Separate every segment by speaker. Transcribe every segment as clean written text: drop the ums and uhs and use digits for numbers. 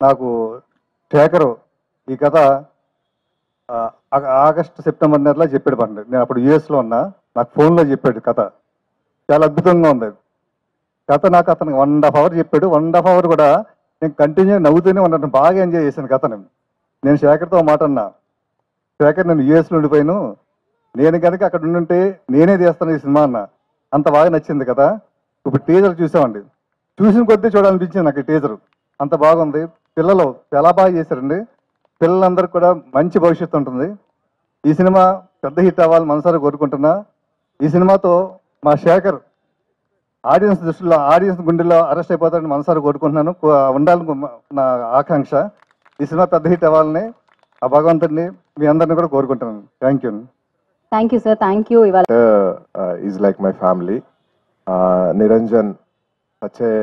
Speaker 1: నాకు శేఖరు ఈ కథ ఆగస్టు సెప్టెంబర్ నెలలో చెప్పాడు పండి. నేను అప్పుడు యూఎస్లో ఉన్నా. నాకు ఫోన్లో చెప్పాడు కథ. చాలా అద్భుతంగా ఉంది కథ. నాకు అతనికి 1.5 hours చెప్పాడు. 1.5 hours కూడా నేను కంటిన్యూ నవ్వుతూనే ఉన్నాను. బాగా ఎంజాయ్ చేశాను కథను. నేను శేఖర్తో మాట అన్నా, శేఖర్ నేను యూఎస్లో ఉండిపోయాను, నేను కనుక అక్కడ ఉండుంటే నేనే తీస్తాను ఈ సినిమా అన్న. అంత బాగా నచ్చింది కదా. ఇప్పుడు టీజర్ చూసామండి. చూసిన కొద్దీ చూడాలనిపించింది నాకు ఈ టీజర్. అంత బాగుంది. పిల్లలు చాలా బాగా చేశారండి. పిల్లలందరికీ కూడా మంచి భవిష్యత్తు ఉంటుంది. ఈ సినిమా పెద్ద హిట్ అవ్వాలని మనసారా కోరుకుంటున్నా. ఈ సినిమాతో మా శేఖర్ ఆడియన్స్ దృష్టిలో, ఆడియన్స్ గుండెల్లో అరెస్ట్ అయిపోతాడని మనసారా కోరుకుంటున్నాను. ఉండాలని నా ఆకాంక్ష. ఈ సినిమా పెద్ద హిట్ అవ్వాలని ఆ భగవంతుడిని మీ అందరిని కూడా కోరుకుంటున్నాను. Thank you.
Speaker 2: Thank you sir. Thank you.
Speaker 3: Is like my family. Niranjan such a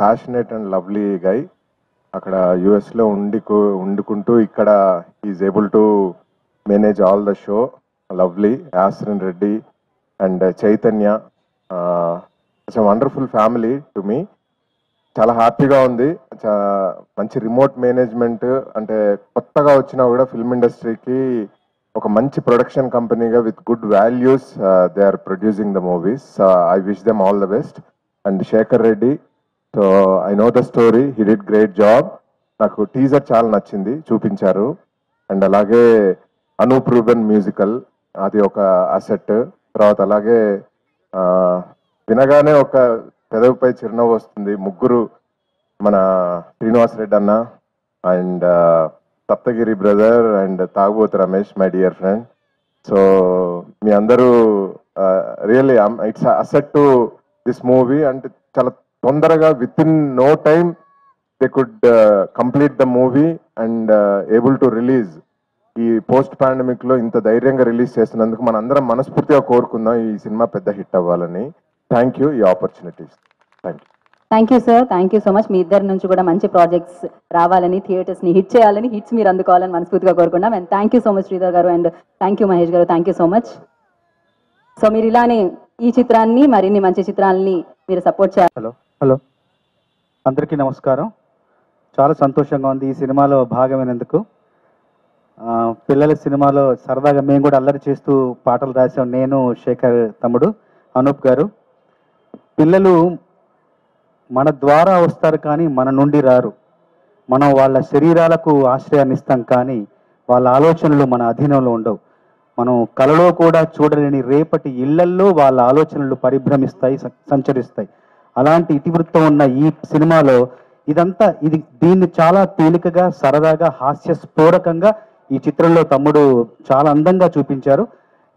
Speaker 3: passionate and lovely guy. అక్కడ యుఎస్లో వండుకుంటూ ఇక్కడ is able to manage all the show. Lovely. Yasrin Reddy and Chaitanya, it's wonderful family to me. చాలా హ్యాపీగా ఉంది. మంచి remote management. అంటే కొత్తగా వచ్చినా కూడా ఫిల్మ్ ఇండస్ట్రీకి ఒక మంచి ప్రొడక్షన్ కంపెనీగా with good values they are producing the movies. I wish them all the best. And Shekhar Reddy, so I know the story, he did great job. నాకు టీజర్ చాలా నచ్చింది, చూపించారు. అండ్ అలాగే అనూప్ రూబెన్ మ్యూజికల్, అది ఒక అసెట్. తర్వాత అలాగే వినగానే ఒక పెదవిపై చిరునవ్వు వస్తుంది. ముగ్గురు, మన శ్రీనివాస్ రెడ్డి అన్న and Saptagiri brother and Thagubothu Ramesh, my dear friend. So మీ అందరూ really it's asset to this movie. అంటే చాలా తొందరగా with in no time they could complete the movie and able to release. ఈ పోస్ట్ పాండమిక్ లో ఇంత ధైర్యంగా రిలీజ్ చేస్తున్నందుకు మన అందరం మనస్ఫూర్తిగా కోరుకుందాం ఈ సినిమా పెద్ద హిట్ అవ్వాలని. థ్యాంక్ యూ ఈ opportunities. Thank you.
Speaker 2: Thank you sir. Thank you so much. మీ ఇద్దరి నుంచి కూడా మంచి ప్రాజెక్ట్స్ రావాలని, థియేటర్స్ని హిట్ చేయాలని, హిట్స్ మీరు అందుకోవాలని మనస్ఫూర్తిగా కోరుకున్నాం. And thank you so much Sridhar garu. And thank you Mahesh garu. Thank you so much. So మీరు ఇలానే ఈ చిత్రాన్ని, మరిన్ని మంచి చిత్రాలని మీరు సపోర్ట్ చేయాలి.
Speaker 1: హలో అందరికీ నమస్కారం. చాలా సంతోషంగా ఉంది ఈ సినిమాలో భాగమైనందుకు. పిల్లల సినిమాలో సరదాగా మేము కూడా అల్లరి చేస్తూ పాటలు రాసాం. నేను, శేఖర్ తమ్ముడు అనూప్ గారు. పిల్లలు మన ద్వారా వస్తారు కానీ మన నుండి రారు. మనం వాళ్ళ శరీరాలకు ఆశ్రయాన్ని ఇస్తాం కానీ వాళ్ళ ఆలోచనలు మన అధీనంలో ఉండవు. మనం కలలో కూడా చూడలేని రేపటి ఇళ్లల్లో వాళ్ళ ఆలోచనలు పరిభ్రమిస్తాయి, సంచరిస్తాయి. అలాంటి ఇతివృత్తం ఉన్న ఈ సినిమాలో దీన్ని చాలా తేలికగా, సరదాగా, హాస్యస్ఫోరకంగా ఈ చిత్రంలో తమ్ముడు చాలా అందంగా చూపించారు.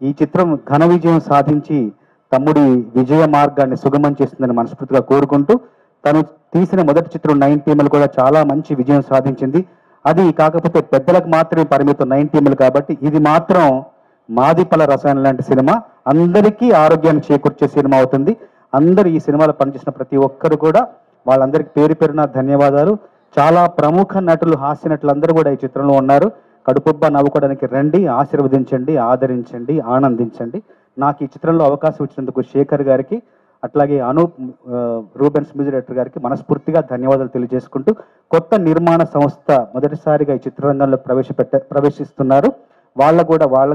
Speaker 1: ఈ చిత్రం ఘన విజయం సాధించి తమ్ముడి విజయ మార్గాన్ని సుగమం చేస్తుందని మనస్ఫూర్తిగా కోరుకుంటూ, తను తీసిన మొదటి చిత్రం 9 కూడా చాలా మంచి విజయం సాధించింది. అది కాకపోతే పెద్దలకు మాత్రమే పరిమితం 9 కాబట్టి ఇది మాత్రం మాదిపల రసాయనం లాంటి సినిమా, అందరికీ ఆరోగ్యాన్ని చేకూర్చే సినిమా అవుతుంది. అందరూ ఈ సినిమాలో పనిచేసిన ప్రతి ఒక్కరు కూడా వాళ్ళందరికీ పేరు పేరున ధన్యవాదాలు. చాలా ప్రముఖ నటులు, హాస్య నటులు అందరూ కూడా ఈ చిత్రంలో ఉన్నారు. కడుపుబ్బా నవ్వుకోవడానికి రండి, ఆశీర్వదించండి, ఆదరించండి, ఆనందించండి. నాకు ఈ చిత్రంలో అవకాశం ఇచ్చినందుకు శేఖర్ గారికి, అట్లాగే అనూప్ రూబెన్స్ మ్యూజిక్ డైరెక్టర్ గారికి మనస్ఫూర్తిగా ధన్యవాదాలు తెలియజేసుకుంటూ, కొత్త నిర్మాణ సంస్థ మొదటిసారిగా ఈ చిత్రరంగంలో ప్రవేశిస్తున్నారు. వాళ్ళకు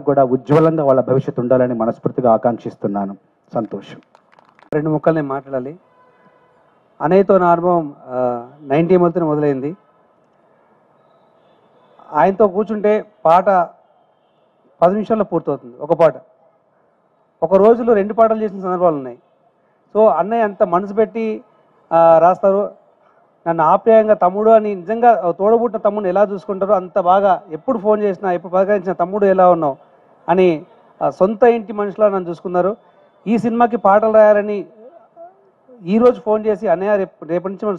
Speaker 1: కూడా ఉజ్వలంగా వాళ్ళ భవిష్యత్తు ఉండాలని మనస్ఫూర్తిగా ఆకాంక్షిస్తున్నాను. సంతోషం.
Speaker 4: 2 ముక్కలు నేను మాట్లాడాలి. అనేతో నా అనుభవం 90 మొదలైంది. ఆయనతో కూర్చుంటే పాట 10 నిమిషాల్లో పూర్తవుతుంది. ఒక పాట ఒక రోజులో 2 పాటలు చేసిన సందర్భాలు ఉన్నాయి. సో అన్నయ్య అంత మనసు పెట్టి రాస్తారు. నన్ను ఆప్యాయంగా తమ్ముడు అని, నిజంగా తోడబుట్టిన తమ్ముడిని ఎలా చూసుకుంటారో అంత బాగా, ఎప్పుడు ఫోన్ చేసినా, ఎప్పుడు పలకరించిన తమ్ముడు ఎలా ఉన్నావు అని సొంత ఇంటి మనుషులా నన్ను చూసుకున్నారు. ఈ సినిమాకి పాటలు రాయాలని ఈరోజు ఫోన్ చేసి, అన్నయ్య రేపటి నుంచి మనం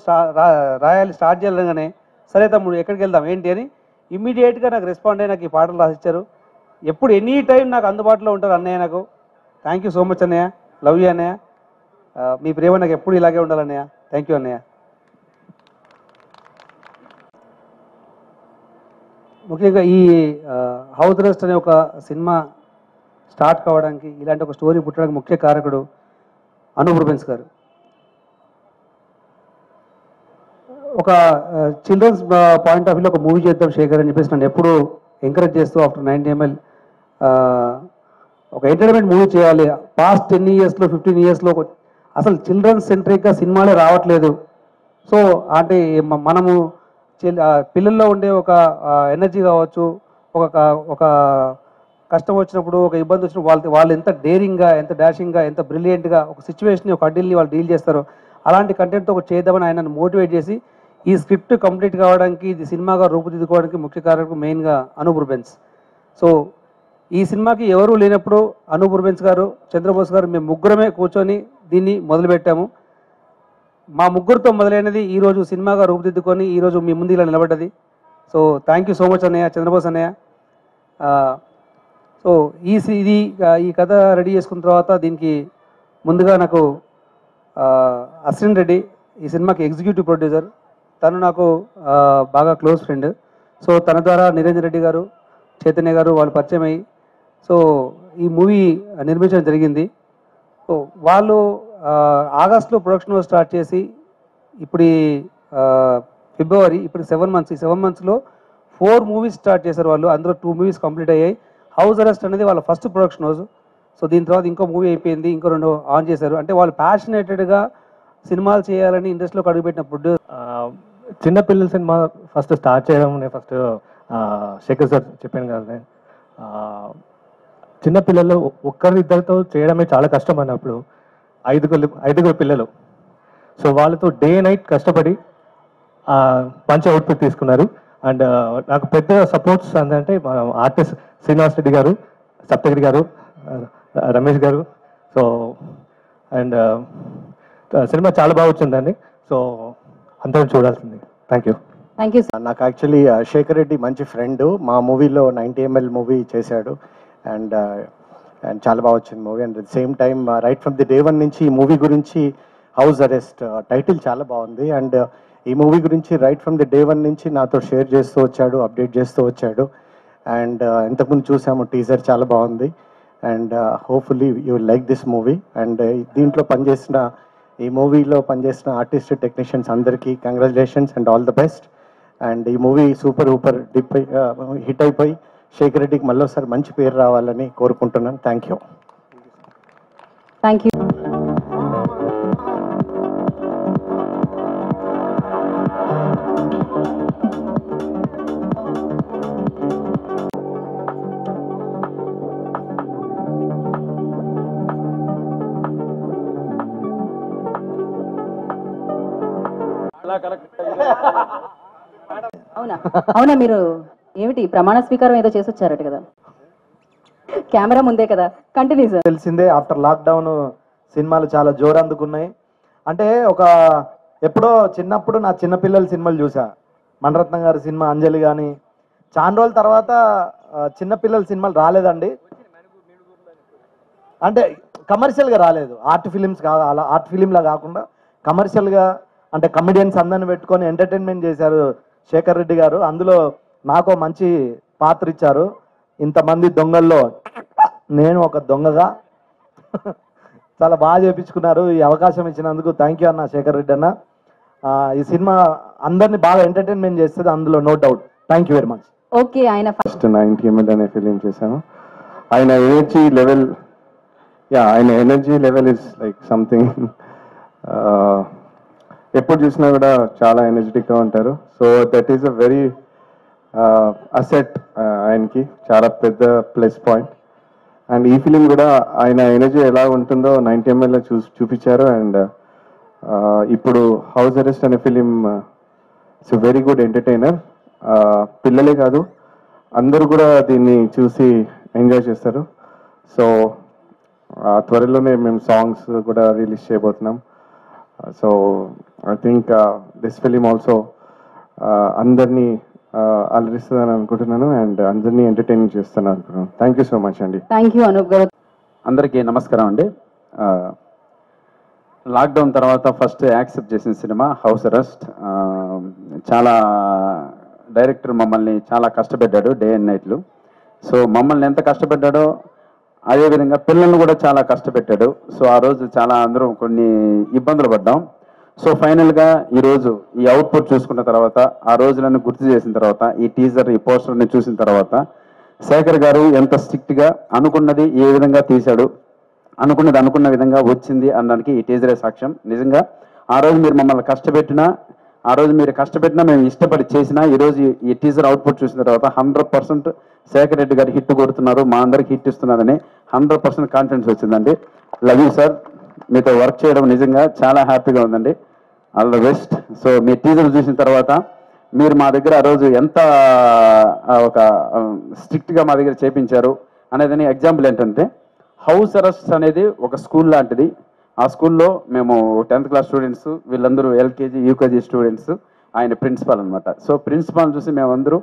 Speaker 4: రాయాలి, స్టార్ట్ చేయాలనగానే, సరే తమ్ముడు ఎక్కడికి వెళ్దాం ఏంటి అని ఇమ్మీడియట్గా నాకు రెస్పాండ్ అయ్యి నాకు ఈ పాటలు రాసిచ్చారు. ఎప్పుడు ఎనీ టైం నాకు అందుబాటులో ఉంటారు అన్నయ్య. నాకు థ్యాంక్ యూ సో మచ్ అన్నయ్య. లవ్ యూ అన్నయ్య. మీ ప్రేమ నాకు ఎప్పుడు ఇలాగే ఉండాలన్నయ్య. థ్యాంక్ యూ అన్నయ్య. ముఖ్యంగా ఈ హౌస్ అరెస్ట్ అనే ఒక సినిమా స్టార్ట్ కావడానికి, ఇలాంటి ఒక స్టోరీ పుట్టడానికి ముఖ్య కారకుడు అనూప్ రూబెన్స్ గారు. ఒక చిల్డ్రన్స్ పాయింట్ ఆఫ్ వ్యూలో ఒక మూవీ చేద్దాం శేఖర్ అని చెప్పేసి నన్ను ఎప్పుడు ఎంకరేజ్ చేస్తూ ఆఫ్టర్ 90 ml ఒక ఎంటర్టైన్మెంట్ మూవీ చేయాలి. పాస్ట్ 10 yearsలో 15 yearsలో అసలు చిల్డ్రన్స్ సెంట్రిక్గా సినిమాలే రావట్లేదు. సో అంటే మనము పిల్లల్లో ఉండే ఒక ఎనర్జీ కావచ్చు, ఒక కష్టం వచ్చినప్పుడు, ఒక ఇబ్బంది వచ్చినప్పుడు వాళ్ళు ఎంత డేరింగ్గా, ఎంత డాషింగ్గా, ఎంత బ్రిలియంట్గా ఒక సిచ్యువేషన్ని, ఒక అడ్డిల్ని వాళ్ళు డీల్ చేస్తారో అలాంటి కంటెంట్తో ఒకటి చేద్దామని ఆయనను మోటివేట్ చేసి ఈ స్క్రిప్ట్ కంప్లీట్ కావడానికి, ఇది సినిమాగా రూపుదిద్దుకోవడానికి ముఖ్య కారణం మెయిన్గా అనూప్ రూబెన్స్. సో ఈ సినిమాకి ఎవరూ లేనప్పుడు అనూప్ రూబెన్స్ గారు, చంద్రబోస్ గారు, మేము ముగ్గురమే కూర్చొని దీన్ని మొదలుపెట్టాము. మా ముగ్గురితో మొదలైనది ఈరోజు సినిమాగా రూపుదిద్దుకొని ఈరోజు మీ ముందు ఇలా నిలబడ్డది. So thank you so much అన్నయ్య, చంద్రబోస్ అన్నయ్య. సో ఈ కథ రెడీ చేసుకున్న తర్వాత దీనికి ముందుగా నాకు అశ్విన్ రెడ్డి ఈ సినిమాకి ఎగ్జిక్యూటివ్ ప్రొడ్యూసర్, తను నాకు బాగా క్లోజ్ ఫ్రెండ్. సో తన ద్వారా నిరంజన్ రెడ్డి గారు, చైతన్య గారు వాళ్ళు పరిచయం అయ్యి సో ఈ మూవీ నిర్మించడం జరిగింది. సో వాళ్ళు ఆగస్టులో ప్రొడక్షన్ స్టార్ట్ చేసి ఇప్పుడు ఫిబ్రవరి, ఇప్పుడు 7 months. ఈ 7 monthsలో 4 movies స్టార్ట్ చేశారు వాళ్ళు. అందులో 2 movies కంప్లీట్ అయ్యాయి. హౌస్ అరెస్ట్ అనేది వాళ్ళ ఫస్ట్ ప్రొడక్షన్ హౌస్. సో దీని తర్వాత ఇంకో మూవీ అయిపోయింది, ఇంకో 2 ఆన్ చేశారు. అంటే వాళ్ళు ప్యాషనేటెడ్గా సినిమాలు చేయాలని ఇండస్ట్రీలోకి అడుగుపెట్టిన ప్రొడ్యూసర్.
Speaker 5: చిన్నపిల్లల సినిమా ఫస్ట్ స్టార్ట్ చేయడం నేను ఫస్ట్ శేఖర్ సార్ చెప్పాను కదా, చిన్నపిల్లలు ఒక్కరిద్దరితో చేయడమే చాలా కష్టం అన్నప్పుడు 5 పిల్లలు. సో వాళ్ళతో డే నైట్ కష్టపడి మంచి అవుట్పుట్ తీసుకున్నారు. అండ్ నాకు పెద్ద సపోర్ట్స్ అంటే ఆర్టిస్ట్ శ్రీనివాస్ రెడ్డి గారు, సప్తగిరి గారు, రమేష్ గారు. సో అండ్ సినిమా చాలా బాగా వచ్చిందండి. సో అందరం చూడాల్సింది. Thank you.
Speaker 2: Thank you.
Speaker 6: నాకు యాక్చువల్లీ శేఖర్ రెడ్డి మంచి ఫ్రెండ్. మా మూవీలో 90 ml మూవీ చేశాడు అండ్ చాలా బాగా వచ్చింది movie. And same time right from the day 1 నుంచి ఈ మూవీ గురించి హౌస్ అరెస్ట్ టైటిల్ చాలా బాగుంది. అండ్ ఈ మూవీ గురించి రైట్ ఫ్రమ్ ది డే 1 నుంచి నాతో షేర్ చేస్తూ వచ్చాడు, అప్డేట్ చేస్తూ వచ్చాడు. అండ్ ఇంతకుముందు చూసాము టీజర్, చాలా బాగుంది. And hopefully you will like this movie. And దీంట్లో ఈ మూవీలో పనిచేసిన ఆర్టిస్ట్, టెక్నీషియన్స్ అందరికీ congratulations and all the best. And ఈ మూవీ సూపర్ హిట్ అయిపోయి శేఖర్ రెడ్డికి మళ్ళీసారి మంచి పేరు రావాలని కోరుకుంటున్నాను. Thank you.
Speaker 2: Thank you. అవునా మీరు ఏమిటి ప్రమాణ స్వీకారం ఏదో చేసి వచ్చారట కదా, కెమెరా ముందే కదా. Continue sir.
Speaker 7: తెలిసిందే ఆఫ్టర్ లాక్డౌన్ సినిమాలు చాలా జోరు అందుకున్నాయి. అంటే ఎప్పుడో చిన్నప్పుడు నా చిన్నపిల్లల సినిమాలు చూసా, మణరత్నం గారి సినిమా అంజలి కానీ. చాలా రోజుల తర్వాత చిన్నపిల్లల సినిమాలు రాలేదండి. అంటే కమర్షియల్గా రాలేదు, ఆర్ట్ ఫిలింలా కాకుండా కమర్షియల్గా, అంటే కమెడియన్స్ అందరిని పెట్టుకొని ఎంటర్టైన్మెంట్ చేశారు శేఖర్ రెడ్డి గారు. అందులో నాకు మంచి పాత్ర ఇచ్చారు. ఇంతమంది దొంగల్లో నేను ఒక దొంగగా చాలా బాగా చేపించుకున్నారు. ఈ అవకాశం ఇచ్చినందుకు థ్యాంక్ యూ అన్న శేఖర్ రెడ్డి అన్న. ఈ సినిమా అందరినీ బాగా ఎంటర్టైన్మెంట్ చేస్తుంది, అందులో no doubt. Thank you very much.
Speaker 2: Okay, ఆయన
Speaker 3: ఫస్ట్ 90 ml అనే ఫిలిం చేశాను. ఆయన energy level is like something. ఎప్పుడు చూసినా కూడా చాలా ఎనర్జెటిక్గా ఉంటారు. So that is a very asset, ఆయనకి చాలా పెద్ద ప్లస్ పాయింట్. అండ్ ఈ ఫిలిం కూడా ఆయన ఎనర్జీ ఎలా ఉంటుందో 90 ml చూపించారు. అండ్ ఇప్పుడు హౌస్ అరెస్ట్ అనే film it's very good entertainer. పిల్లలే కాదు అందరూ కూడా దీన్ని చూసి ఎంజాయ్ చేస్తారు. సో త్వరలోనే మేము సాంగ్స్ కూడా రిలీజ్ చేయబోతున్నాం. So I think this film also అందరినీ అలరిస్తుందని అనుకుంటున్నాను అండ్ అందరినీ ఎంటర్టైన్ చేస్తాను అనుకుంటున్నాను. థ్యాంక్ యూ సో మచ్ అండి.
Speaker 2: థ్యాంక్ యూ అనూప్ గారు.
Speaker 8: అందరికీ నమస్కారం అండి. లాక్డౌన్ తర్వాత ఫస్ట్ యాక్సెప్ట్ చేసిన సినిమా హౌస్ అరెస్ట్. చాలా డైరెక్టర్ మమ్మల్ని చాలా కష్టపెట్టాడు డే అండ్ నైట్లు. సో మమ్మల్ని ఎంత కష్టపెట్టాడో అదేవిధంగా పిల్లల్ని కూడా చాలా కష్టపెట్టాడు. సో ఆ రోజు చాలా అందరూ కొన్ని ఇబ్బందులు పడ్డాం. సో ఫైనల్గా ఈరోజు ఈ అవుట్పుట్ చూసుకున్న తర్వాత, ఆ రోజులను గుర్తు చేసిన తర్వాత, ఈ టీజర్, ఈ పోస్టర్ని చూసిన తర్వాత, శేఖర్ గారు ఎంత స్ట్రిక్ట్గా అనుకున్నది ఏ విధంగా తీశాడు, అనుకున్నది అనుకున్న విధంగా వచ్చింది అనడానికి ఈ టీజరే సాక్ష్యం. నిజంగా ఆ రోజు మీరు మమ్మల్ని కష్టపెట్టినా, ఆ రోజు మీరు కష్టపెట్టినా, మేము ఇష్టపడి చేసినా, ఈరోజు ఈ టీజర్ అవుట్పుట్ చూసిన తర్వాత 100% శేఖర్ రెడ్డి గారు హిట్ కొడుతున్నారు, మా అందరికి హిట్ ఇస్తున్నారని 100% కాన్ఫిడెన్స్ వచ్చిందండి. Love you sir. మీతో వర్క్ చేయడం నిజంగా చాలా హ్యాపీగా ఉందండి. All the best. So me teaser చూసిన తర్వాత మీరు మా దగ్గర ఆ రోజు ఎంత ఒక స్ట్రిక్ట్గా మా దగ్గర చేపించారు అనేదని ఎగ్జాంపుల్ ఏంటంటే, హౌస్ అరెస్ట్ అనేది ఒక స్కూల్ లాంటిది. ఆ స్కూల్లో మేము 10th క్లాస్ స్టూడెంట్స్, వీళ్ళందరూ ఎల్కేజీ యూకేజీ స్టూడెంట్స్, ఆయన ప్రిన్సిపాల్ అనమాట. సో ప్రిన్సిపాల్ చూసి మేమందరూ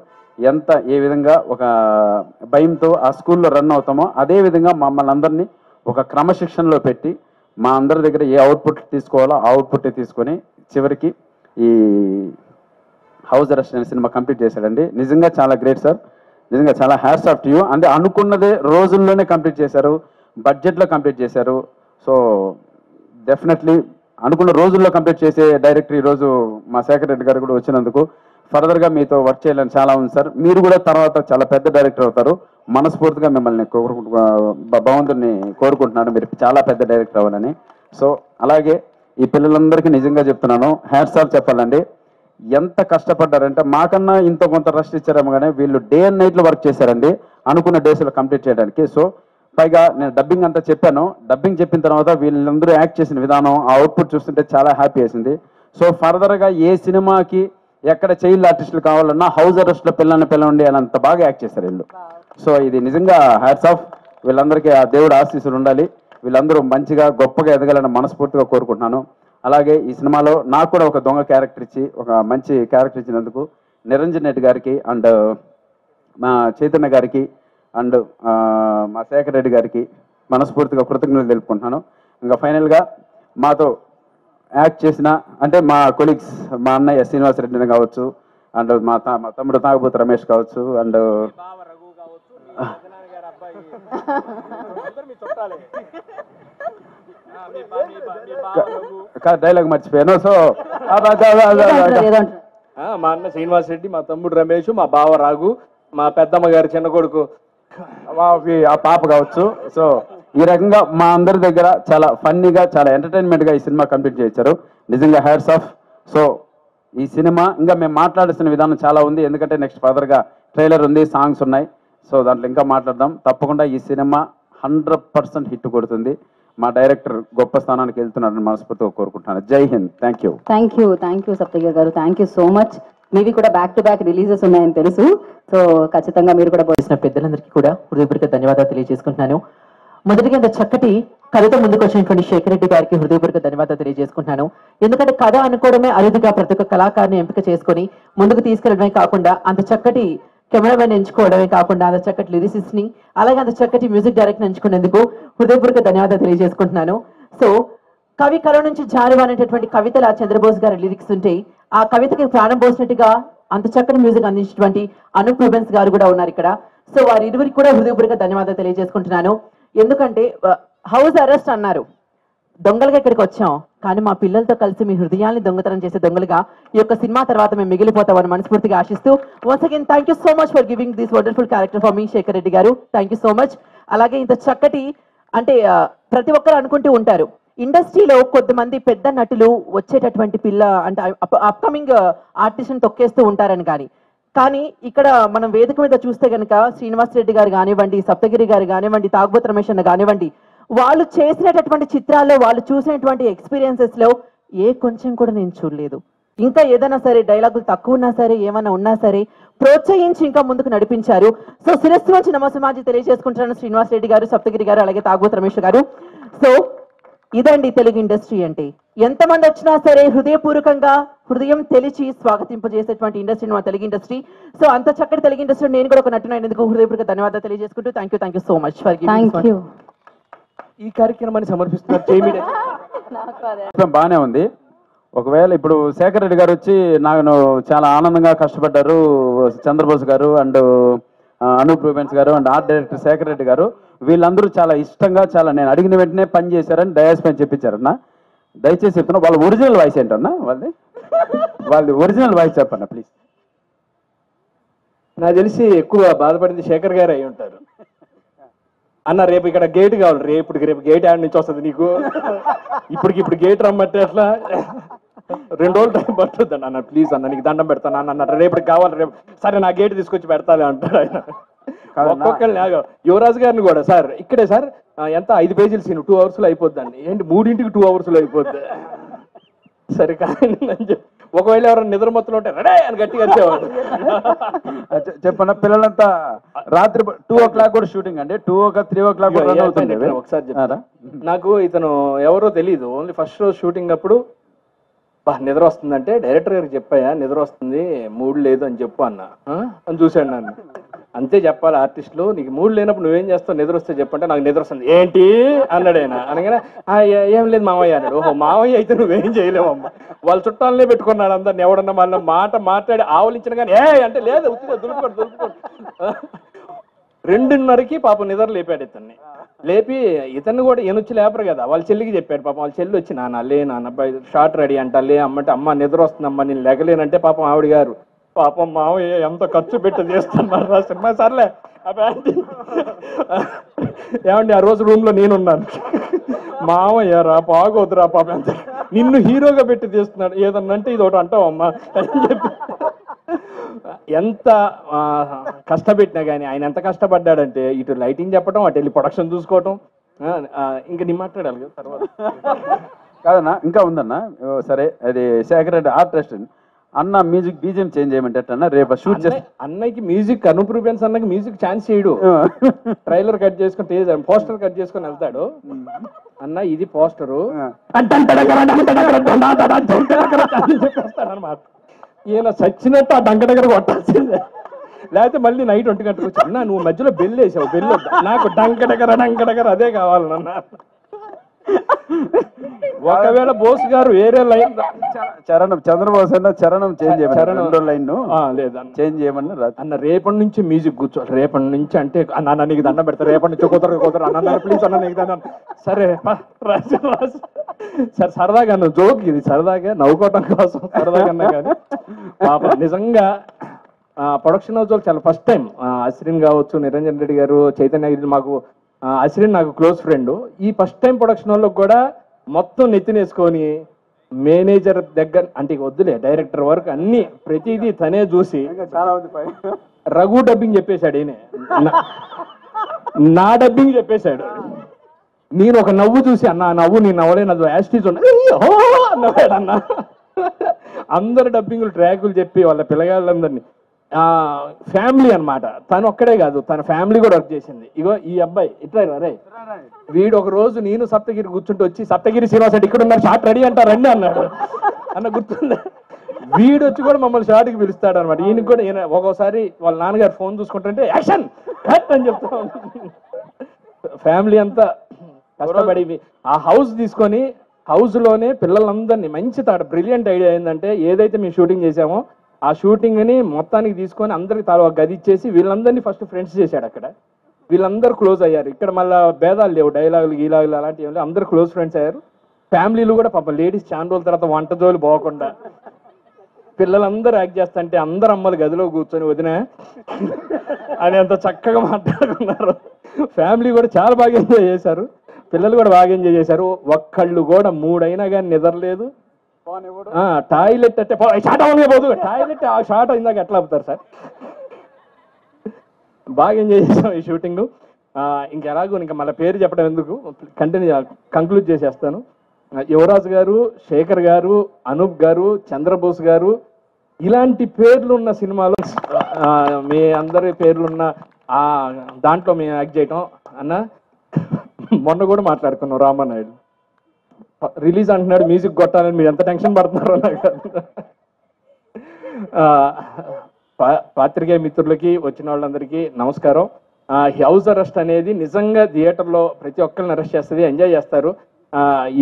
Speaker 8: ఏ విధంగా ఒక భయంతో ఆ స్కూల్లో రన్ అవుతామో, అదే విధంగా మమ్మల్ని అందరినీ ఒక క్రమశిక్షణలో పెట్టి మా అందరి దగ్గర ఏ అవుట్పుట్ తీసుకోవాలో ఆ అవుట్పుట్ తీసుకొని చివరికి ఈ హౌస్ అరెస్ట్ అనే సినిమా కంప్లీట్ చేశాడండి. నిజంగా చాలా గ్రేట్ సార్. నిజంగా చాలా హ్యాట్స్ ఆఫ్ టు యూ. అంటే అనుకున్నదే రోజుల్లోనే కంప్లీట్ చేశారు, బడ్జెట్లో కంప్లీట్ చేశారు. సో డెఫినెట్లీ అనుకున్న రోజుల్లో కంప్లీట్ చేసే డైరెక్టర్ ఈరోజు మా శేఖర్ రెడ్డి గారు కూడా వచ్చినందుకు ఫర్దర్గా మీతో వర్క్ చేయాలని చాలా ఉంది సార్. మీరు కూడా తర్వాత చాలా పెద్ద డైరెక్టర్ అవుతారు. మనస్ఫూర్తిగా మిమ్మల్ని భగవంతుడిని కోరుకుంటున్నాను, మీరు చాలా పెద్ద డైరెక్టర్ అవ్వాలని. సో అలాగే ఈ పిల్లలందరికీ నిజంగా చెప్తున్నాను, హ్యాట్స్ ఆఫ్ చెప్పాలండి. ఎంత కష్టపడ్డారంటే, మాకన్నా ఇంత కొంత రెస్ట్ ఇచ్చారేమో కానీ వీళ్ళు డే అండ్ నైట్లో వర్క్ చేశారండి అనుకున్న డేస్లో కంప్లీట్ చేయడానికి. సో పైగా నేను డబ్బింగ్ అంతా చెప్పాను. డబ్బింగ్ చెప్పిన తర్వాత వీళ్ళందరూ యాక్ట్ చేసిన విధానం, ఆ అవుట్పుట్ చూస్తుంటే చాలా హ్యాపీ వేసింది. సో ఫర్దర్గా ఏ సినిమాకి ఎక్కడ చైల్డ్ ఆర్టిస్టులు కావాలన్నా హౌస్ అరెస్ట్లో పిల్లల్ని పిల్లవండి అని అంత బాగా యాక్ట్ చేశారు వీళ్ళు. సో ఇది నిజంగా హ్యాట్స్ ఆఫ్. వీళ్ళందరికీ ఆ దేవుడు ఆశీస్సులు ఉండాలి. వీళ్ళందరూ మంచిగా గొప్పగా ఎదగాలని మనస్ఫూర్తిగా కోరుకుంటున్నాను. అలాగే ఈ సినిమాలో నాకు కూడా ఒక దొంగ క్యారెక్టర్ ఇచ్చి, ఒక మంచి క్యారెక్టర్ ఇచ్చినందుకు నిరంజన్ రెడ్డి గారికి అండ్ మా చైతన్య గారికి అండ్ మా శేఖర్ రెడ్డి గారికి మనస్ఫూర్తిగా కృతజ్ఞతలు తెలుపుకుంటున్నాను. ఇంకా ఫైనల్గా మాతో యాక్ట్ చేసిన అంటే మా కొలీగ్స్, మా అన్నయ్య శ్రీనివాస్ రెడ్డిని కావచ్చు, అండ్ మా తమ్ముడు తాగబోతు రమేష్ కావచ్చు, అండ్ డైలాగ్ మర్చిపోయాను. సో
Speaker 7: మా అన్న శ్రీనివాస్ రెడ్డి, మా తమ్ముడు రమేష్, మా బావ రాఘు, మా పెద్దమ్మ గారి చిన్న కొడుకు
Speaker 8: ఆ పాప కావచ్చు. సో ఈ రకంగా మా అందరి దగ్గర చాలా ఫన్నీగా, చాలా ఎంటర్టైన్మెంట్గా ఈ సినిమా కంప్లీట్ చేశారు. నిజంగా హ్యాట్స్ ఆఫ్. సో ఈ సినిమా ఇంకా మేము మాట్లాడాల్సిన విధానం చాలా ఉంది, ఎందుకంటే నెక్స్ట్ ఫర్దర్గా ట్రైలర్ ఉంది, సాంగ్స్ ఉన్నాయి. సో దాంట్లో ఇంకా మాట్లాడదాం. తప్పకుండా ఈ సినిమా 100% హిట్ కొడుతుంది. మా డైరెక్టర్ గొప్ప స్థానానికి వెళ్తున్నారని మనస్ఫూర్తిగా కోరుకుంటున్నాను. జై హింద్. థ్యాంక్ యూ
Speaker 2: సప్తగిరి గారు. Thank you so much. మీవి కూడా బ్యాక్ టు బ్యాక్ రిలీజెస్ ఉన్నాయని తెలుసు. సో ఖచ్చితంగా మీరు కూడా
Speaker 9: చేసిన పెద్దలందరికీ కూడా హృదయపూర్వక ధన్యవాదాలు తెలియజేసుకుంటున్నాను. మొదటిగా ఇంత చక్కటి కథతో ముందుకు వచ్చినటువంటి శేఖర్ రెడ్డి గారికి హృదయపూర్వక ధన్యవాదాలు తెలియజేసుకుంటున్నాను. ఎందుకంటే కథ అనుకోవడమే అరుదుగా ప్రతి ఒక్క కళాకారుని ఎంపిక చేసుకొని ముందుకు తీసుకెళ్లడమే కాకుండా, అంత చక్కటి కెమెరామెన్ ఎంచుకోవడమే కాకుండా, అంత చక్కటి లిరిసిస్ట్ ని, అలాగే అంత చక్కటి మ్యూజిక్ డైరెక్టర్ ఎంచుకునేందుకు హృదయపూర్వక ధన్యవాదాలు తెలియజేసుకుంటున్నాను. సో కవి కళ నుంచి జారువ అనేటటువంటి కవితల చంద్రబోస్ గారి లిరిక్స్ ఉంటే, ఆ కవితకి ప్రాణం పోసినట్టుగా అంత చక్కటి మ్యూజిక్ అందించినటువంటి అనూప్ రూబెన్స్ గారు కూడా ఉన్నారు ఇక్కడ. సో వారిరువురికి కూడా హృదయపూర్వక ధన్యవాదాలు తెలియజేసుకుంటున్నాను. ఎందుకంటే హౌస్ అరెస్ట్ అన్నారు, దొంగలుగా ఇక్కడికి వచ్చాం, కానీ మా పిల్లలతో కలిసి మీ హృదయాన్ని దొంగతనం చేసే దొంగలుగా ఈ యొక్క సినిమా తర్వాత మేము మిగిలిపోతామని మనస్ఫూర్తిగా ఆశిస్తూ, once again thank you so much for giving this wonderful character for me Shekhar Reddy garu. Thank you so much. అలాగే ఇంత చక్కటి అంటే ప్రతి ఒక్కరు అనుకుంటూ ఉంటారు, ఇండస్ట్రీలో కొంతమంది పెద్ద నటులు వచ్చేటటువంటి అంటే అప్కమింగ్ ఆర్టిస్ట్ని తొక్కేస్తూ ఉంటారని. కానీ ఇక్కడ మనం వేదిక మీద చూస్తే కనుక శ్రీనివాస్ రెడ్డి గారు కానివ్వండి, సప్తగిరి గారు కానివ్వండి, తాగుబోతు రమేష్ అన్న కానివ్వండి, వాళ్ళు చేసినటువంటి చిత్రాల్లో, వాళ్ళు చూసినటువంటి ఎక్స్పీరియన్సెస్ లో ఏ కొంచెం కూడా నేను చూడలేదు. ఇంకా ఏదైనా సరే డైలాగులు తక్కువ ఉన్నా సరే, ఏమైనా ఉన్నా సరే ప్రోత్సహించి ఇంకా ముందుకు నడిపించారు. సో శిరస్సు నుంచి నమస్సమాజి తెలియజేసుకుంటున్నాను శ్రీనివాస్ రెడ్డి గారు, సప్తగిరి గారు, అలాగే తాగుబోతు రమేష్ గారు. సో ఇదండి తెలుగు ఇండస్ట్రీ అంటే. ఎంతమంది వచ్చినా సరే హృదయపూర్వకంగా హృదయం తెలిచి స్వాగతింపజేసేటువంటి ఇండస్ట్రీ మా తెలుగు ఇండస్ట్రీ. సో అంత చక్కటి తెలుగు ఇండస్ట్రీ నేను కూడా ఒక నటునైనందుకు హృదయపూర్వక ధన్యవాదాలు తెలియజేసుకుంటూ thank you so much for giving.
Speaker 7: ఈ కార్యక్రమాన్ని సమర్పిస్తున్నారు.
Speaker 8: బాగానే ఉంది. ఒకవేళ ఇప్పుడు శేఖర్ రెడ్డి గారు వచ్చి నాకు చాలా ఆనందంగా కష్టపడ్డారు, Chandrabose garu and Anoop Rubens garu and art director Shekhar Reddy garu, వీళ్ళందరూ చాలా ఇష్టంగా, చాలా నేను అడిగిన వెంటనే పని చేశారని డయాస్ పని చెప్పించారన్న. దయచేసి చెప్తున్నా, వాళ్ళ ఒరిజినల్ వాయిస్ ఏంటన్నా? వాళ్ళది ఒరిజినల్ వాయిస్ చెప్పన్నా ప్లీజ్.
Speaker 10: నాకు తెలిసి ఎక్కువ బాధపడింది శేఖర్ గారు అయి ఉంటారు. అన్న రేపు ఇక్కడ గేట్ కావాలి, రేపు గేట్ యాడ్ నుంచి వస్తుంది నీకు, ఇప్పుడు గేట్ రమ్మంటే ఎట్లా, 2 రోజులు టైం పడుతుంది అన్న, ప్లీజ్ అన్న నీకు దండం పెడతాను అన్న, రేపటికి కావాలి, రేపు సరే నా గేట్ తీసుకొచ్చి పెడతాలి అంటాడు ఆయన. ఒక్కొక్కరిని యువరాజు గారిని కూడా, సార్ ఇక్కడే సార్ ఎంత 5 పేజీలు సీన్ 2 అవర్స్లో అయిపోద్దండి, ఏంటి 3ంటికి 2 అవర్స్లో అయిపోద్ది, సరే కానీ అని చెప్పి ఒకవేళ ఎవరైనా నిద్ర మొత్తం ఉంటే రెడే అని గట్టిగా వచ్చేవాడు.
Speaker 8: చెప్పన్న, పిల్లలంతా రాత్రి 2 o'clock కూడా షూటింగ్ అండి, 2 o'clock 3 o'clock రన్ అవుతుంది.
Speaker 10: ఒకసారి చెప్తారా, నాకు ఇతను ఎవరో తెలియదు, ఓన్లీ ఫస్ట్ రోజు షూటింగ్ అప్పుడు నిద్ర వస్తుందంటే డైరెక్టర్ గారికి చెప్పాయా నిద్ర వస్తుంది, మూడ్ లేదు అని చెప్పు అన్న అని చూశాడు నన్ను. అంతే చెప్పాలి ఆర్టిస్టులు, నీకు మూడ్ లేనప్పుడు నువ్వేం చేస్తావు, నిద్ర వస్తే చెప్పంటే నాకు నిద్ర వస్తుంది ఏంటి అన్నాడు ఆయన. అనగానే ఏం లేదు మామయ్య అన్నాడు. ఓహో మామయ్య అయితే నువ్వేం చేయలేవమ్మా, వాళ్ళ చుట్టాలనే పెట్టుకున్నాడు అందరిని, ఎవడన్నా మన మాట్లాడి ఆవలించిన కానీ అంటే లేదు దులుపుకోండి 2:30కి పాపం నిద్ర లేపాడు ఇతన్ని. లేపి ఇతన్ని కూడా ఈయనొచ్చి లేపరు కదా, వాళ్ళ చెల్లికి చెప్పాడు. పాపం వాళ్ళ చెల్లి వచ్చి నాన్న షార్ట్ రెడీ అంట, లే అమ్మంటే అమ్మ నిద్ర వస్తుందమ్మా నేను లెగలేనంటే పాపం ఆవిడ గారు పాపం మావయ్య ఎంత ఖర్చు పెట్టి చేస్తున్నారు ఆ సినిమా, సర్లే ఏమండి ఆ రోజు రూమ్ లో నేనున్నాను, మావయ్య రా బాగోదురా పాపం ఎంత నిన్ను హీరోగా పెట్టి తీస్తున్నాడు, ఏదన్నంటే ఇది ఒకటి అంటావమ్మా అని చెప్పి ఎంత కష్టపెట్టినా కానీ ఆయన ఎంత కష్టపడ్డాడంటే ఇటు లైటింగ్ చెప్పడం, అటు వెళ్ళి ప్రొడక్షన్ చూసుకోవటం. ఇంకా నీ మాట్లాడాలి కదా తర్వాత.
Speaker 8: కాదన్నా ఇంకా ఉందన్నా, సరే అది శేఖర్ రెడ్డి ఆర్టిస్ట్ అన్న మ్యూజిక్ బీజిఎం చేంజ్ చేయమంటే అన్న రేపు షూట్ చేస్తే
Speaker 10: అన్నకి మ్యూజిక్ అనూప్ రూబెన్స్ అన్నకి మ్యూజిక్ ఛాన్స్ చేయడు, ట్రైలర్ కట్ చేసుకుని పోస్టర్ కట్ చేసుకుని వెళ్తాడు. అన్న ఇది పోస్టరు చెప్పేస్తాడనమాట. ఈయన చచ్చినట్టు ఆ డంక దగ్గర కొట్టాల్సిందే, లేకపోతే మళ్ళీ నైట్ 1 గంటకు వచ్చి అన్న నువ్వు మధ్యలో బెల్ వేసావు, బెల్ నాకు డంక దగ్గర అదే కావాలన్న. ఒకవేళ బోస్ గారు వేరే లైన్
Speaker 8: చరణం చంద్రబోస్ అన్న చరణం చేంజ్ చేయమని లైన్
Speaker 10: లేదన్న
Speaker 8: చేంజ్ చేయమని
Speaker 10: అన్న రేపటి నుంచి మ్యూజిక్ కూర్చోవాలి, రేపటి నుంచి అంటే అన్న నీకు దండం పెడతా, రేపటి నుంచి కుదరదు అన్న ప్లీజ్ అన్న నీకు దండం, సరే సరే సరదాగా అన్న జోక్ ఇది, సరదాగా నవ్వుకోవటం కోసం సరదాగా అన్నా కానీ పాప నిజంగా ప్రొడక్షన్ హౌస్ చాలా ఫస్ట్ టైం అశ్విన్ కావచ్చు, నిరంజన్ రెడ్డి గారు, చైతన్య, మాకు అశ్విన్ నాకు క్లోజ్ ఫ్రెండ్. ఈ ఫస్ట్ టైం ప్రొడక్షన్ వాళ్ళకి కూడా మొత్తం నెత్తినేసుకొని మేనేజర్ దగ్గర అంటే వద్దులే డైరెక్టర్ వరకు అన్ని ప్రతిదీ తనే చూసి రఘు డబ్బింగ్ చెప్పేశాడు, ఈయన నా డబ్బింగ్ చెప్పేశాడు. నేను ఒక నవ్వు చూసి అన్న నవ్వు నేను నవ్వలేను యాస్టీజ్ అన్నవాడు అన్న. అందరు డబ్బింగ్లు ట్రాకులు చెప్పి వాళ్ళ పిల్లగాళ్ళందరినీ ఫ్యామిలీ అనమాట, తను ఒక్కడే కాదు తన ఫ్యామిలీ కూడా వర్క్ చేసింది. ఇగో ఈ అబ్బాయి ఇట్లా రే వీడు ఒక రోజు నేను సప్తగిరి కూర్చుంటూ వచ్చి సప్తగిరి శ్రీనివాస్ ఇక్కడ ఉన్నారు షార్ట్ రెడీ అంటారు రండి అన్నాడు అన్న, గుర్తుందా? వీడు వచ్చి కూడా మమ్మల్ని షార్ట్కి పిలుస్తాడు అనమాట. ఈయనకి కూడా ఈయన ఒక్కోసారి వాళ్ళ నాన్నగారు ఫోన్ చూసుకుంటుంటే యాక్షన్ కట్ అని చెప్తా. ఫ్యామిలీ అంతా కష్టపడి ఆ హౌస్ తీసుకొని హౌస్లోనే పిల్లలందరినీ మంచి బ్రిలియంట్ ఐడియా ఏంటంటే ఏదైతే మేము షూటింగ్ చేసామో ఆ షూటింగ్ని మొత్తానికి తీసుకొని అందరికి తాను గది ఇచ్చేసి వీళ్ళందరినీ ఫస్ట్ ఫ్రెండ్స్ చేశాడు. అక్కడ వీళ్ళందరూ క్లోజ్ అయ్యారు. ఇక్కడ మళ్ళీ భేదాలు లేవు, డైలాగులు గీలాగులు అలాంటివి లేవు, అందరూ క్లోజ్ ఫ్రెండ్స్ అయ్యారు. ఫ్యామిలీలు కూడా పాపం లేడీస్ చాలా రోజుల తర్వాత వంట జోలు పోకుండా పిల్లలందరూ యాక్ట్ చేస్తుంటే అందరు అమ్మలు గదిలో కూర్చొని వదిన అని అంత చక్కగా మాట్లాడుకున్నారు. ఫ్యామిలీ కూడా చాలా బాగా ఎంజాయ్ చేశారు, పిల్లలు కూడా బాగా ఎంజాయ్ చేశారు. ఒక్కళ్ళు కూడా 3 అయినా కానీ నిద్రలేదు. టాయిలెట్ అంటే షార్ట్ అవ్వగా పోదు, టాయిలెట్ ఆ షార్ట్ అయిందాక ఎట్లా అవుతారు సార్. బాగా ఎంజాయ్ చేసాం ఈ షూటింగ్. ఇంకెలాగో ఇంకా మళ్ళీ పేరు చెప్పడం ఎందుకు, కంక్లూడ్ చేసేస్తాను. యువరాజ్ గారు, శేఖర్ గారు, అనూప్ గారు, చంద్రబోస్ గారు ఇలాంటి పేర్లున్న సినిమాలో మీ అందరి పేర్లున్న దాంట్లో మేము యాక్ట్ చేయటం అన్న. మొన్న కూడా మాట్లాడుకున్నాం, రామానాయుడు రిలీజ్ అంటున్నాడు మ్యూజిక్ కొట్టాలని, మీరు ఎంత టెన్షన్ పడుతున్నారో నాకు. పాత్రికేయ మిత్రులకి వచ్చిన వాళ్ళందరికీ నమస్కారం. హౌస్ అరెస్ట్ అనేది నిజంగా థియేటర్లో ప్రతి ఒక్కరిని అరెస్ట్ చేస్తుంది, ఎంజాయ్ చేస్తారు.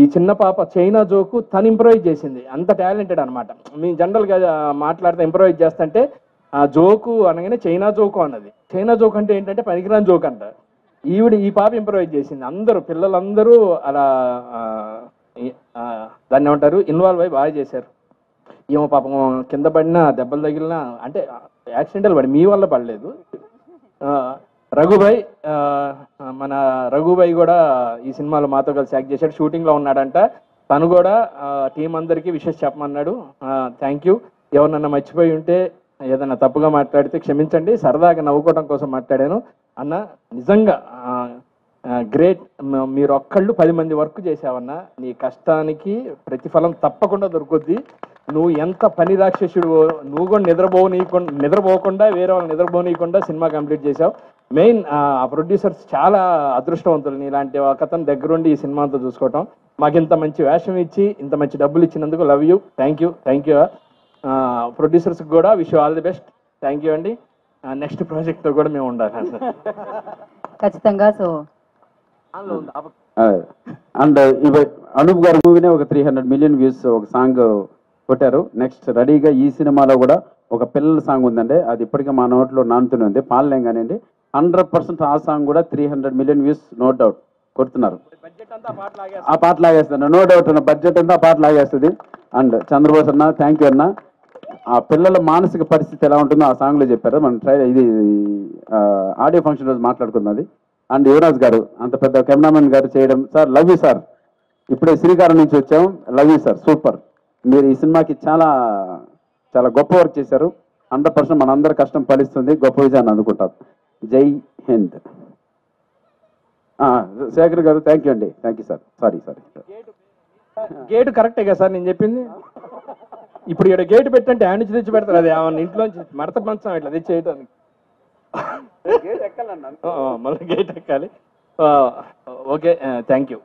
Speaker 10: ఈ చిన్న పాప చైనా జోకు తను ఇంప్రూవైజ్ చేసింది, అంత టాలెంటెడ్ అనమాట. మేము జనరల్గా మాట్లాడితే ఇంప్రూవైజ్ చేస్తుంటే జోకు అనగానే చైనా జోకు అన్నది. చైనా జోక్ అంటే ఏంటంటే పనికిరాని జోక్ అంట. ఈ పాప ఇంప్రూవైజ్ చేసింది. అందరూ పిల్లలందరూ అలా దాన్ని ఏమంటారు ఇన్వాల్వ్ అయ్యి బాగా చేశారు. ఏమో పాపం కింద పడినా దెబ్బలు తగిలినా అంటే యాక్సిడెంటల్ పడి మీ వల్ల పడలేదు. రఘుభాయ్ మన రఘుభాయ్ కూడా ఈ సినిమాలో మాతో కలిసి యాక్ట్ చేశాడు, షూటింగ్లో ఉన్నాడంట. తను కూడా టీం అందరికీ విషెస్ చెప్పమన్నాడు. Thank you. ఎవరినన్నా మర్చిపోయి ఉంటే ఏదన్నా తప్పుగా మాట్లాడితే క్షమించండి, సరదాగా నవ్వుకోవడం కోసం మాట్లాడాను. అన్న నిజంగా గ్రేట్. మీరు ఒక్కళ్ళు 10 మంది వర్క్ చేసావన్నా, నీ కష్టానికి ప్రతిఫలం తప్పకుండా దొరుకుద్ది. నువ్వు ఎంత పని రాక్షసుడు, నువ్వు కూడా నిద్రపోకుండా వేరే వాళ్ళు నిద్రపోనీయకుండా సినిమా కంప్లీట్ చేసావు. మెయిన్ ఆ ప్రొడ్యూసర్స్ చాలా అదృష్టవంతులు, నీలాంటి ఒకతను దగ్గరుండి ఈ సినిమా అంతా చూసుకోవటం. మాకు ఇంత మంచి వేషం ఇచ్చి ఇంత మంచి డబ్బులు ఇచ్చినందుకు లవ్ యూ, థ్యాంక్ యూ. ప్రొడ్యూసర్స్కి కూడా wish all the best. Thank you అండి. నెక్స్ట్ ప్రాజెక్ట్లో కూడా మేము ఉండాలి
Speaker 2: ఖచ్చితంగా. సో
Speaker 8: అండ్ అనూప్ గారి మూవీనే ఒక 300 మిలియన్ వ్యూస్ ఒక సాంగ్ కొట్టారు. నెక్స్ట్ రెడీగా ఈ సినిమాలో కూడా ఒక పిల్లల సాంగ్ ఉందండి, అది ఇప్పటికే మా నోట్లో నానుతూనే ఉంది, పాలలేం కానివ్వండి. 100% ఆ సాంగ్ కూడా 300 మిలియన్ వ్యూస్ నో డౌట్ కొడుతున్నారు. ఆ పాట లాగేస్తాను, నో డౌట్ అన్న, బడ్జెట్ అంతా ఆ పాట లాగేస్తుంది. అండ్ చంద్రబోస్ అన్న థ్యాంక్ యూ అన్న. ఆ పిల్లల మానసిక పరిస్థితి ఎలా ఉంటుందో ఆ సాంగ్లో చెప్పారు. మనం ఇది ఆడియో ఫంక్షన్ రోజు మాట్లాడుకున్నది. అండ్ యువరాజ్ గారు అంత పెద్ద కెమెరామెన్ గారు చేయడం, సార్ లవ్ యూ సార్. ఇప్పుడే శ్రీకారం నుంచి వచ్చాం, లవ్ యూ సార్, సూపర్. మీరు ఈ సినిమాకి చాలా చాలా గొప్ప వర్క్ చేశారు. 100% మనందరి కష్టం ఫలిస్తుంది, గొప్ప విజయాన్ని అందుకుంటాం. జై హింద్. శేఖర్ గారు థ్యాంక్ యూ అండి. Thank you sir. Sorry
Speaker 10: gate కరెక్టే కదా సార్ నేను చెప్పింది. ఇప్పుడు ఇక్కడ గేటు పెట్టంటే ఆ నుంచి తెచ్చి పెడతారు, అది ఆమె ఇంట్లోంచి మడత పంచం ఇట్లా తెచ్చి చేయడానికి మళ్ళీ గేట్ ఎక్కాలి. Okay thank you.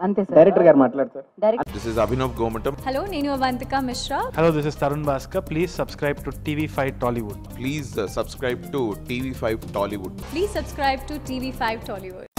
Speaker 2: అంతే సార్.
Speaker 10: డైరెక్టర్ గారు మాట్లాడతారు.
Speaker 11: This is Abhinav Gomatam.
Speaker 12: Hello, నేను Avantika Mishra.
Speaker 13: Hello, this is Tarun Bhaskar. Please subscribe to TV5 Tollywood.
Speaker 11: Please subscribe to TV5 Tollywood.
Speaker 12: Please subscribe to TV5 Tollywood.